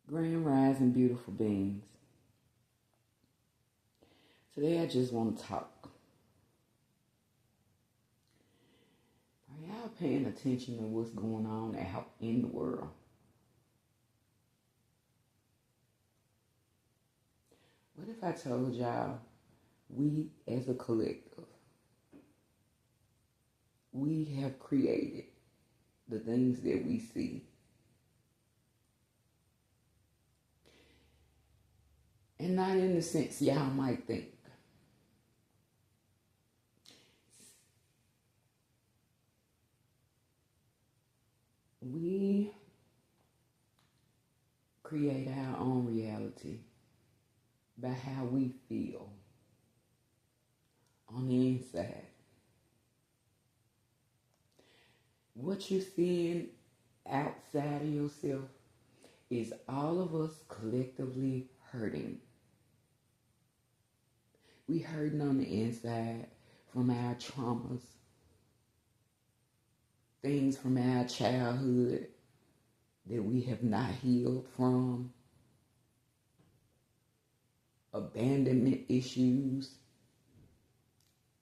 Grand Rising, beautiful beings. Today I just want to talk. Are y'all paying attention to what's going on out in the world? What if I told y'all we as a collective, we have created the things that we see? And not in the sense y'all might think. We create our own reality by how we feel on the inside. What you're seeing outside of yourself is all of us collectively hurting. We hurting on the inside from our traumas, things from our childhood that we have not healed from, abandonment issues,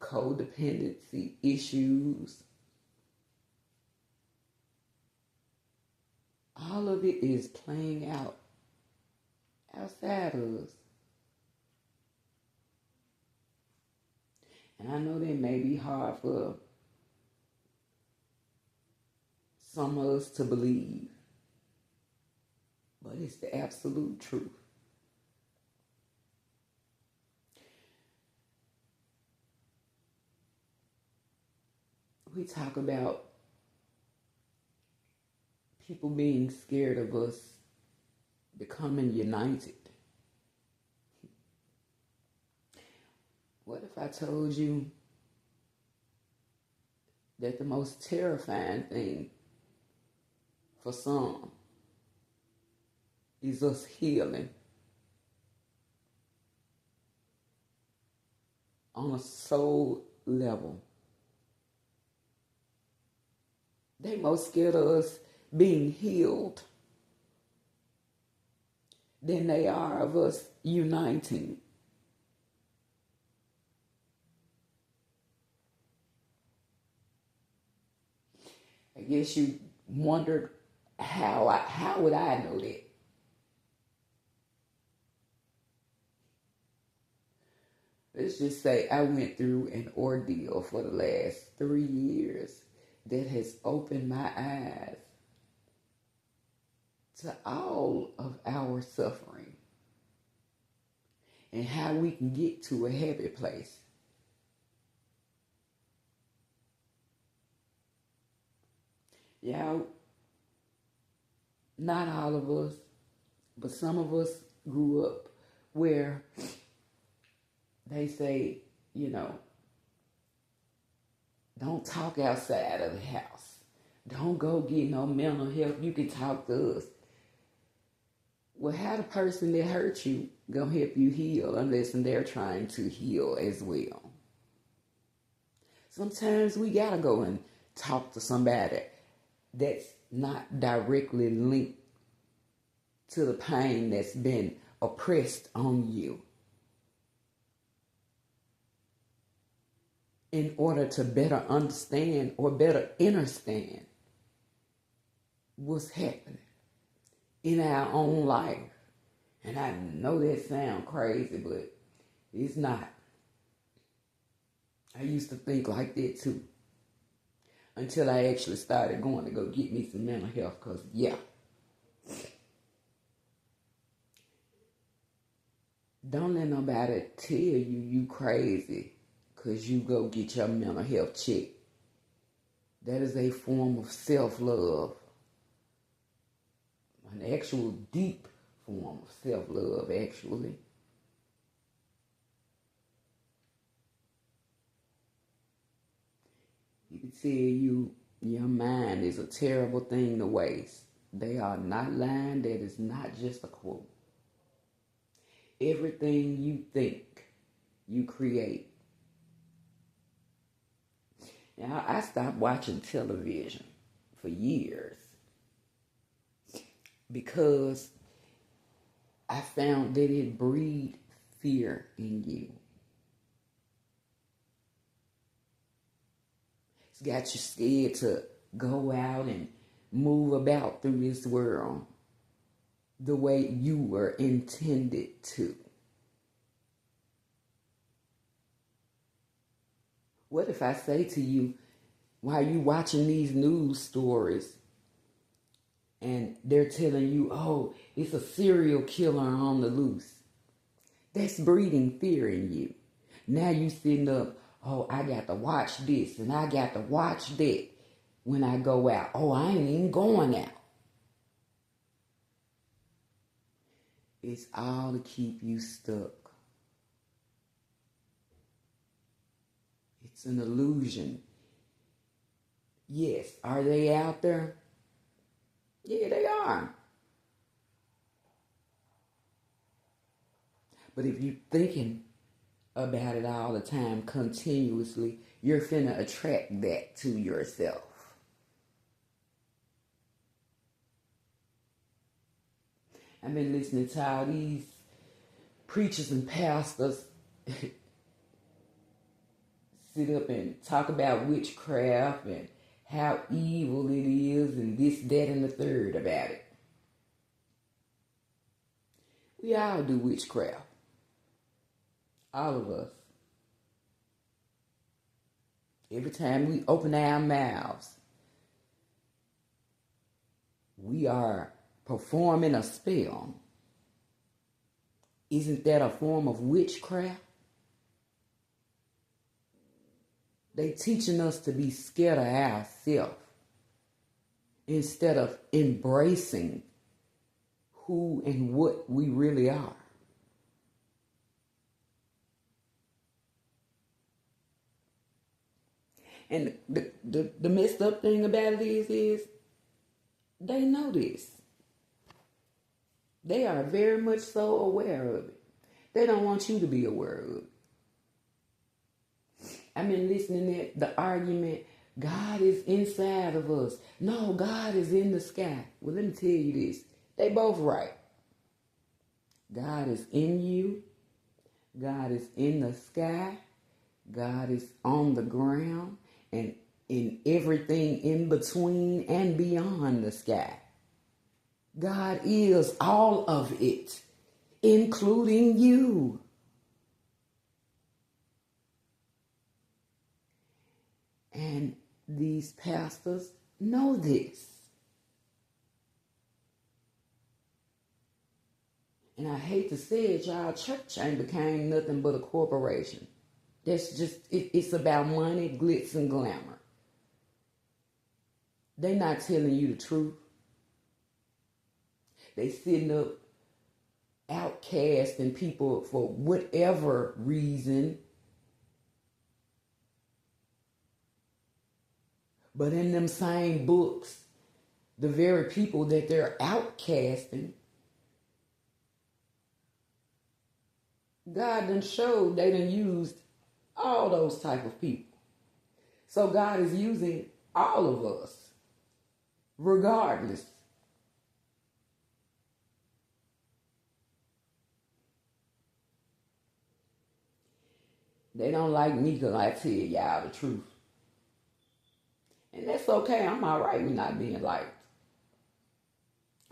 codependency issues. All of it is playing out outside of us. And I know that may be hard for some of us to believe, but it's the absolute truth. We talk about people being scared of us becoming united. What if I told you that the most terrifying thing for some is us healing on a soul level? They most scared of us being healed than they are of us uniting. I guess you wondered how would I know that? Let's just say I went through an ordeal for the last 3 years that has opened my eyes to all of our suffering and how we can get to a happy place. Y'all, not all of us, but some of us grew up where they say, don't talk outside of the house. Don't go get no mental health. You can talk to us. Well, how the person that hurt you gonna help you heal unless they're trying to heal as well? Sometimes we gotta go and talk to somebody that's not directly linked to the pain that's been oppressed on you, in order to better understand or better understand what's happening in our own life. And I know that sounds crazy, but it's not. I used to think like that too, until I actually started going to go get me some mental health, because don't let nobody tell you crazy because you go get your mental health checked. That is a form of self-love. An actual deep form of self-love, actually. You can tell your mind is a terrible thing to waste. They are not lying. That is not just a quote. Everything you think, you create. Now, I stopped watching television for years because I found that it breeds fear in you. It's got you scared to go out and move about through this world the way you were intended to. What if I say to you, while you watching these news stories and they're telling you, oh, it's a serial killer on the loose. That's breeding fear in you. Now you sitting up, oh, I got to watch this and I got to watch that when I go out. Oh, I ain't even going out. It's all to keep you stuck. It's an illusion. Yes, are they out there? Yeah, they are. But if you're thinking about it all the time, continuously, you're finna attract that to yourself. I've been listening to all these preachers and pastors sit up and talk about witchcraft and how evil it is and this, that, and the third about it. We all do witchcraft. All of us. Every time we open our mouths, we are performing a spell. Isn't that a form of witchcraft? They teaching us to be scared of ourselves instead of embracing who and what we really are. And the messed up thing about it is they know this. They are very much so aware of it. They don't want you to be aware of it. I've been listening to the argument, God is inside of us. No, God is in the sky. Well, let me tell you this. They both right. God is in you. God is in the sky. God is on the ground and in everything in between and beyond the sky. God is all of it, including you. And these pastors know this. And I hate to say it, y'all, church ain't became nothing but a corporation. That's just, it's about money, glitz, and glamour. They not telling you the truth. They sitting up outcasting people for whatever reason. But in them same books, the very people that they're outcasting, God done showed they done used all those type of people. So God is using all of us, regardless. They don't like me because I tell y'all the truth. And that's okay. I'm all right with not being liked.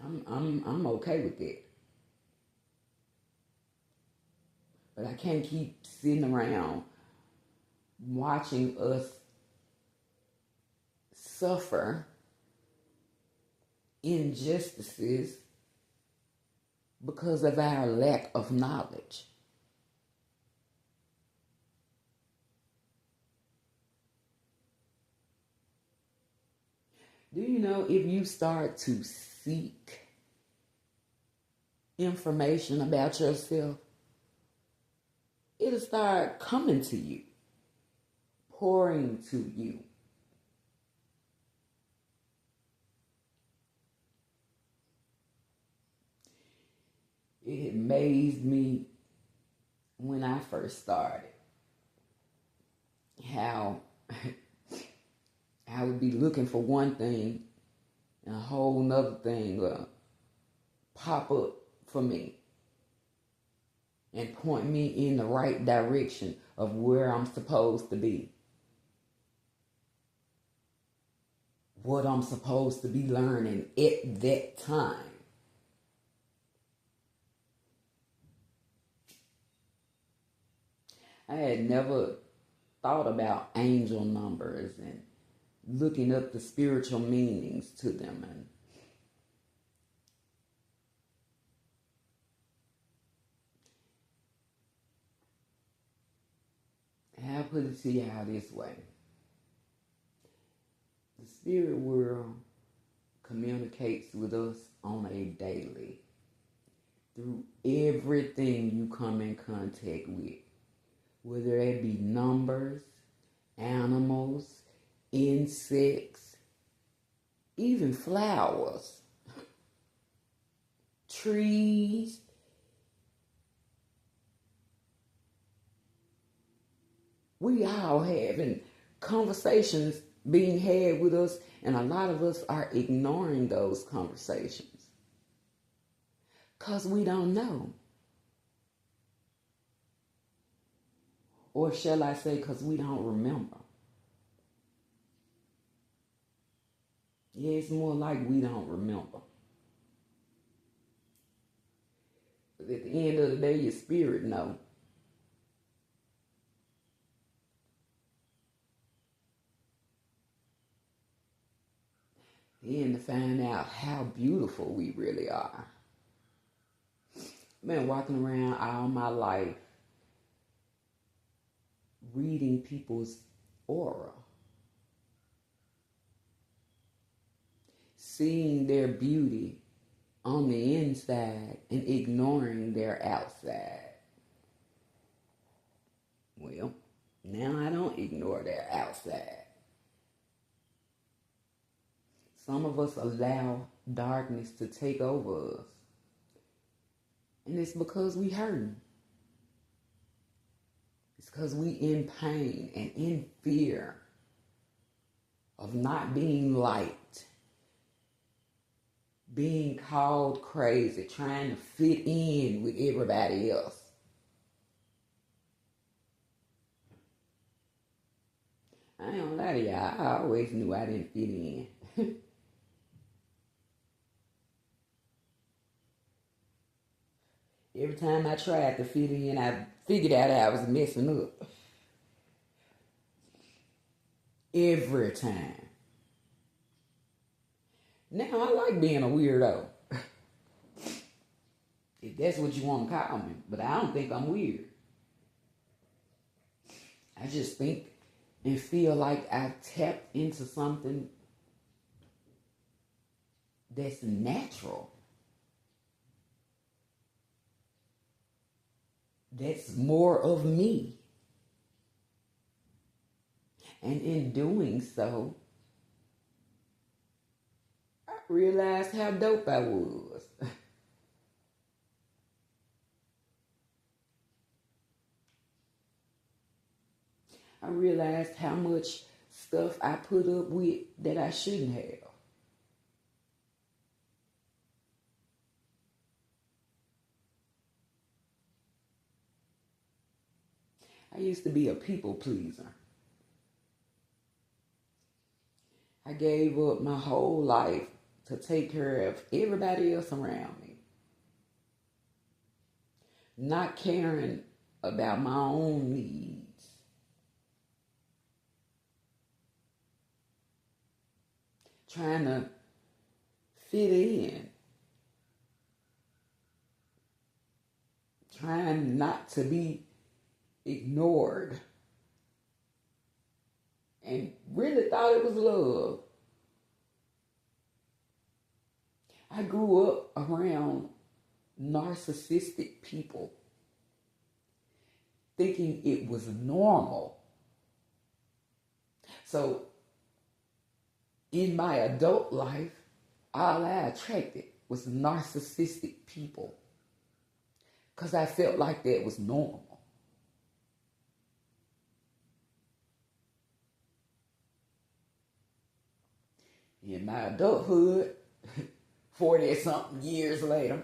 I'm okay with that. But I can't keep sitting around watching us suffer injustices because of our lack of knowledge. Do you know if you start to seek information about yourself, it'll start coming to you, pouring to you. It amazed me when I first started how I would be looking for one thing and a whole nother thing pop up for me. and point me in the right direction of where I'm supposed to be. What I'm supposed to be learning at that time. I had never thought about angel numbers and looking up the spiritual meanings to them. And I'll put it to y'all this way. The spirit world communicates with us on a daily through everything you come in contact with, whether it be numbers, animals, insects, even flowers, trees. We all having conversations being had with us, and a lot of us are ignoring those conversations because we don't know. Or shall I say, because we don't remember. Yeah, it's more like we don't remember. But at the end of the day, your spirit knows. Then to find out how beautiful we really are. I've been walking around all my life reading people's aura, seeing their beauty on the inside and ignoring their outside. Well, now I don't ignore their outside. Some of us allow darkness to take over us. And it's because we hurting. It's because we in pain and in fear of not being liked, being called crazy, trying to fit in with everybody else. I ain't gonna lie to y'all, I always knew I didn't fit in. Every time I tried to fit in, I figured out I was messing up. Every time. Now I like being a weirdo. If that's what you want to call me. But I don't think I'm weird. I just think and feel like I tapped into something that's natural. That's more of me. And in doing so, I realized how dope I was. I realized how much stuff I put up with that I shouldn't have. I used to be a people pleaser. I gave up my whole life to take care of everybody else around me. Not caring about my own needs. Trying to fit in. Trying not to be ignored. And really thought it was love. I grew up around narcissistic people, thinking it was normal. So, in my adult life, all I attracted was narcissistic people because I felt like that was normal. In my adulthood, 40 something years later,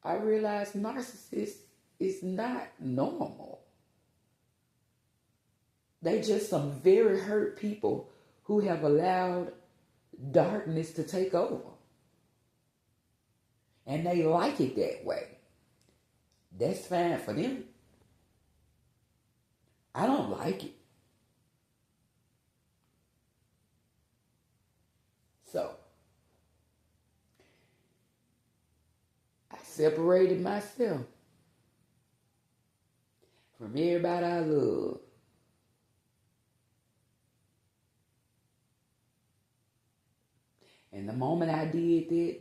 I realized narcissists is not normal. They just some very hurt people who have allowed darkness to take over. And they like it that way. That's fine for them. I don't like it. So, I separated myself from everybody I love. And the moment I did that,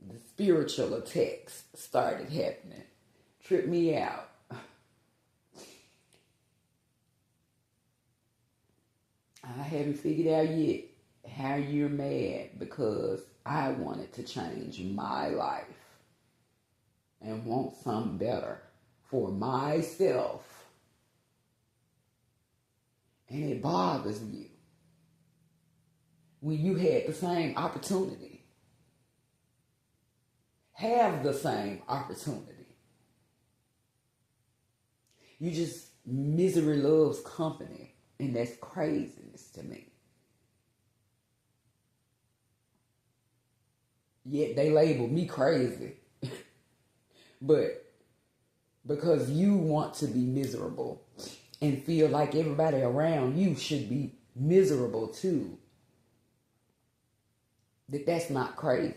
the spiritual attacks started happening. Tripped me out. I haven't figured out yet how you're mad because I wanted to change my life and want something better for myself. And it bothers you when you had the same opportunity. Have the same opportunity. You just, misery loves company. And that's craziness to me. Yet they label me crazy. But because you want to be miserable and feel like everybody around you should be miserable too, that's not crazy.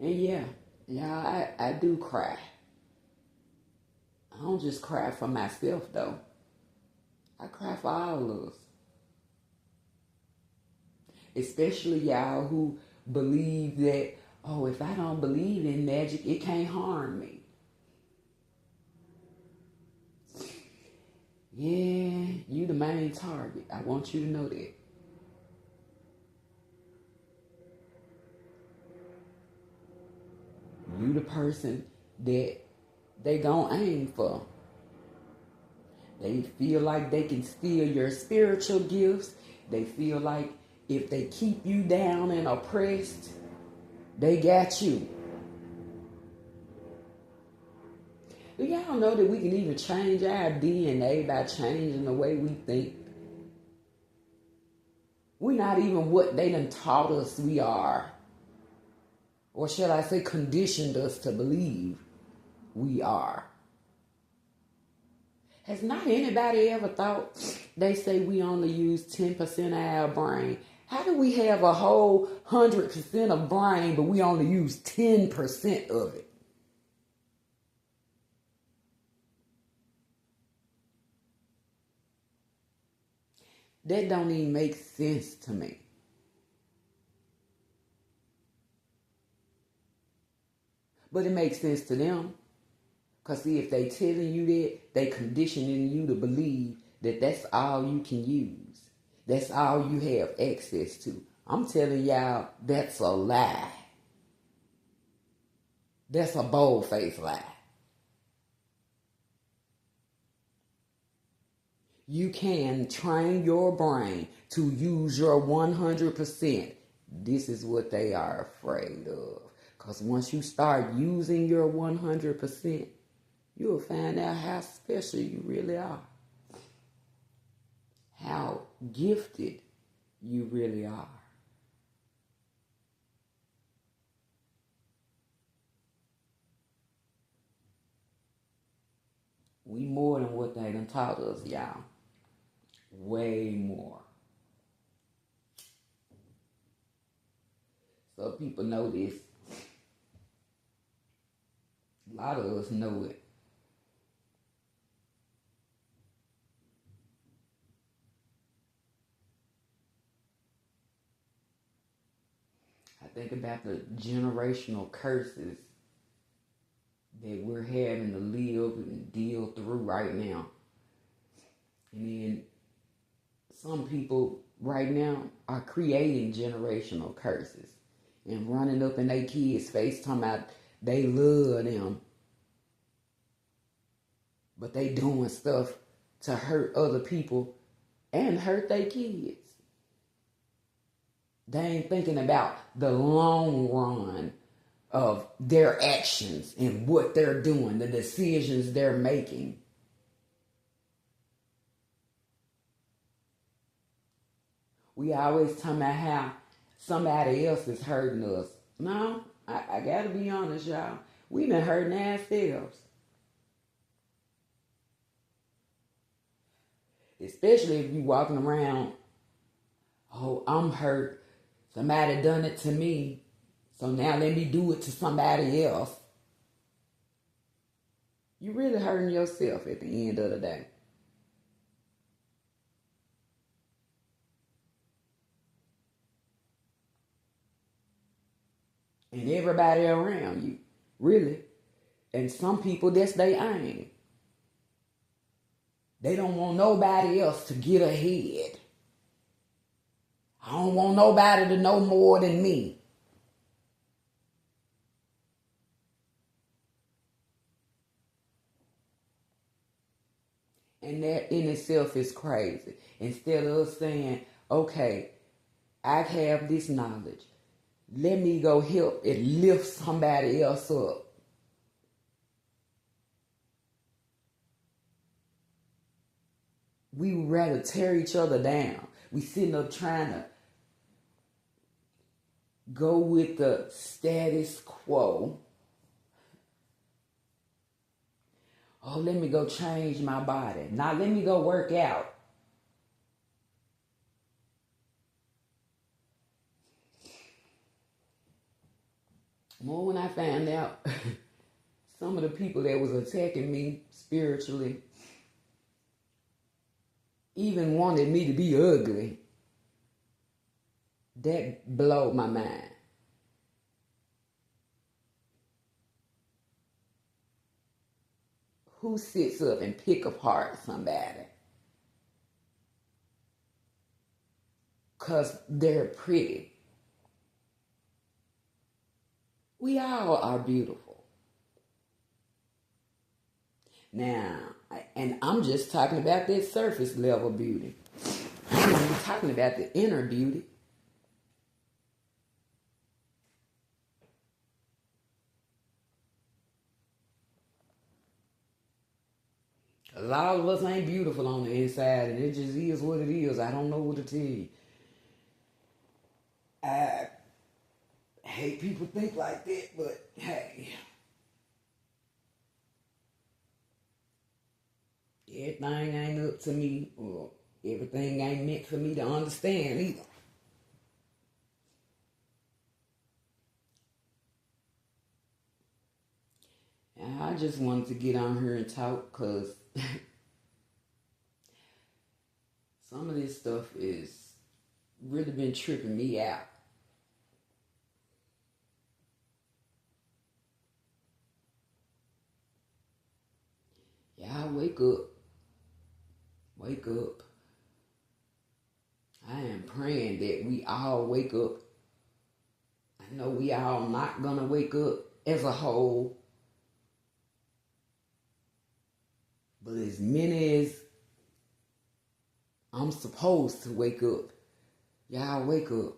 And yeah, I do cry. I don't just cry for myself though. I cry for all of us. Especially y'all who believe that, oh, if I don't believe in magic, it can't harm me. Yeah, you the main target. I want you to know that. You the person that they gonna aim for. They feel like they can steal your spiritual gifts. They feel like if they keep you down and oppressed, they got you. Do y'all know that we can even change our DNA by changing the way we think? We're not even what they done taught us we are. Or should I say conditioned us to believe we are. Has not anybody ever thought, they say we only use 10% of our brain. How do we have a whole 100% of brain, but we only use 10% of it? That don't even make sense to me. But it makes sense to them. Because see, if they telling you that, they conditioning you to believe that that's all you can use. That's all you have access to. I'm telling y'all, that's a lie. That's a bold-faced lie. You can train your brain to use your 100%. This is what they are afraid of. Because once you start using your 100%, you'll find out how special you really are. How gifted you really are. We more than what they done taught us, y'all. Way more. So people know this. A lot of us know it. I think about the generational curses that we're having to live and deal through right now. And then some people right now are creating generational curses and running up in their kids' face talking about they love them. But they doing stuff to hurt other people and hurt their kids. They ain't thinking about the long run of their actions and what they're doing, the decisions they're making. We always talking about how somebody else is hurting us. No, I gotta be honest, y'all. We've been hurting ourselves. Especially if you walking around, oh, I'm hurt. Somebody done it to me. So now let me do it to somebody else. You really hurting yourself at the end of the day. And everybody around you, really. And some people, that's their aim. They don't want nobody else to get ahead. I don't want nobody to know more than me. And that in itself is crazy. Instead of us saying, okay, I have this knowledge. Let me go help and lift somebody else up. We would rather tear each other down. We sitting up trying to go with the status quo. Oh, let me go change my body. Now let me go work out. More when I found out some of the people that was attacking me spiritually even wanted me to be ugly. That blowed my mind. Who sits up and pick apart somebody? Because they're pretty. We all are beautiful. Now, and I'm just talking about that surface level beauty. I'm not even talking about the inner beauty. A lot of us ain't beautiful on the inside, and it just is what it is. I don't know what to tell you. I hate people think like that, but hey. Everything ain't up to me, or everything ain't meant for me to understand either. And I just wanted to get on here and talk because some of this stuff is really been tripping me out. Y'all wake up. Wake up. I am praying that we all wake up. I know we all not gonna wake up as a whole. But as many as I'm supposed to wake up, y'all wake up.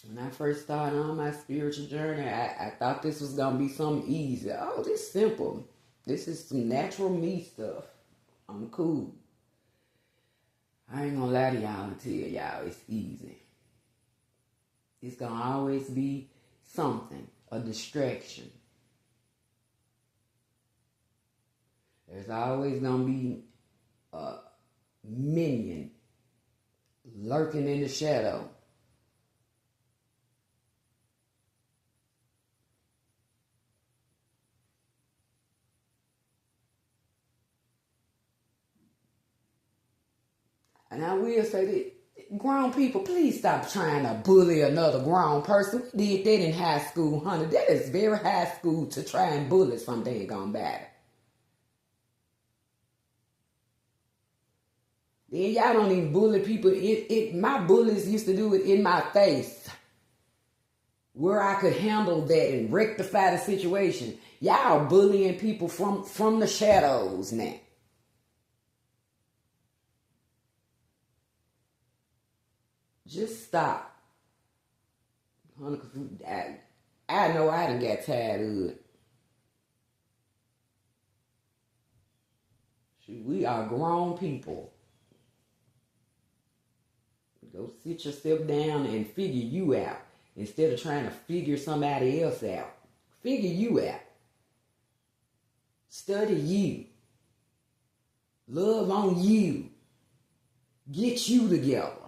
When I first started on my spiritual journey, I thought this was going to be something easy. Oh, this simple. This is some natural me stuff. I'm cool. I ain't going to lie to y'all and tell y'all it's easy. It's going to always be something, a distraction. There's always going to be a minion lurking in the shadow. And I will say that grown people, please stop trying to bully another grown person. We did that in high school, honey. That is very high school to try and bully some daggone body. Then y'all don't even bully people. My bullies used to do it in my face. where I could handle that and rectify the situation. Y'all bullying people from the shadows now. Just stop. Honey, 'cause I know I done got tired of it. We are grown people. Go sit yourself down and figure you out instead of trying to figure somebody else out. Figure you out. Study you. Love on you. Get you together.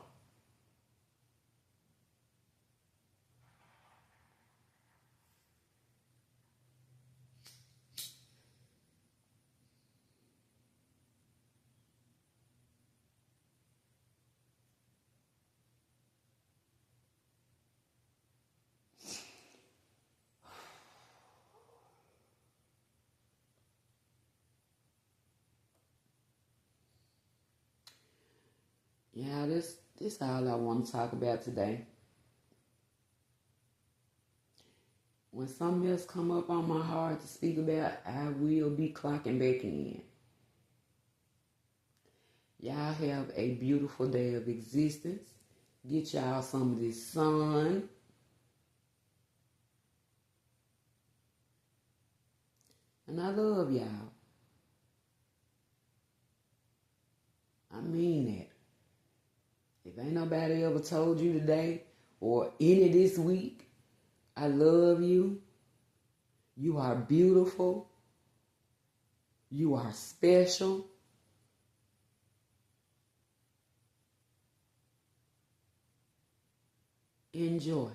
Yeah, this all I want to talk about today. When something else come up on my heart to speak about, I will be clocking back in. Y'all have a beautiful day of existence. Get y'all some of this sun. And I love y'all. I mean that. If ain't nobody ever told you today or any this week, I love you. You are beautiful. You are special. Enjoy.